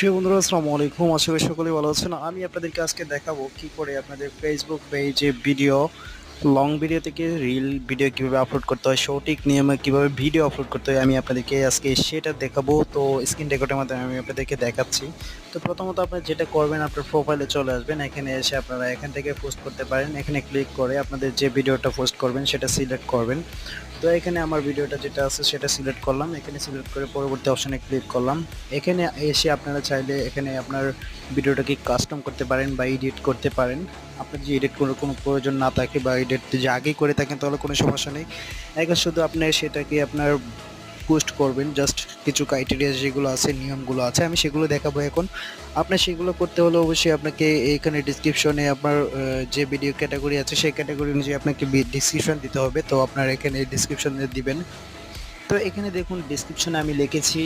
প্রিয় বন্ধুরা, আসসালামু আলাইকুম। আশা করি সকলেই ভালো আছেন। আমি আপনাদেরকে আজকে দেখাবো কি করে আপনাদের ফেসবুক পেজে ভিডিও, লং ভিডিও থেকে রিল ভিডিও কিভাবে আপলোড করতে হয়, সঠিক নিয়মে কিভাবে ভিডিও আপলোড করতে হয় আমি আপনাদেরকে আজকে সেটা দেখাবো। তো স্ক্রিন রেকর্ডের মাধ্যমে আমি আপনাদেরকে দেখাচ্ছি। তো প্রথমত আপনারা যেটা করবেন, আপনার প্রোফাইলে চলে আসবেন। এখানে এসে আপনারা এখান থেকে পোস্ট করতে পারেন। এখানে ক্লিক করে আপনাদের যে ভিডিওটা পোস্ট করবেন সেটা সিলেক্ট করবেন। তো এখানে আমার ভিডিওটা যেটা আছে সেটা সিলেক্ট করলাম। এখানে সিলেক্ট করে পরবর্তী অপশনে ক্লিক করলাম। এখানে এসে আপনারা চাইলে এখানে আপনার ভিডিওটাকে কাস্টম করতে পারেন বা এডিট করতে পারেন। আপনার যদি এডিট করার কোনো প্রয়োজন না থাকে বা এডিট যদি আগেই করে থাকেন তাহলে কোনো সমস্যা নেই। এখন শুধু আপনি সেটাকে আপনার পোস্ট করবেন। জাস্ট কিছু ক্রাইটেরিয়া যেগুলো আছে, নিয়মগুলো আছে, আমি সেগুলো দেখাবো এখন। আপনার সেগুলো করতে হলে অবশ্যই আপনাকে এইখানে ডেসক্রিপশনে আপনার যে ভিডিও ক্যাটাগরি আছে সেই ক্যাটাগরি অনুযায়ী আপনাকে ডেসক্রিপশন দিতে হবে। তো আপনার এখানে ডেসক্রিপশনে দিবেন। তো এখানে দেখুন ডেসক্রিপশনে আমি লিখেছি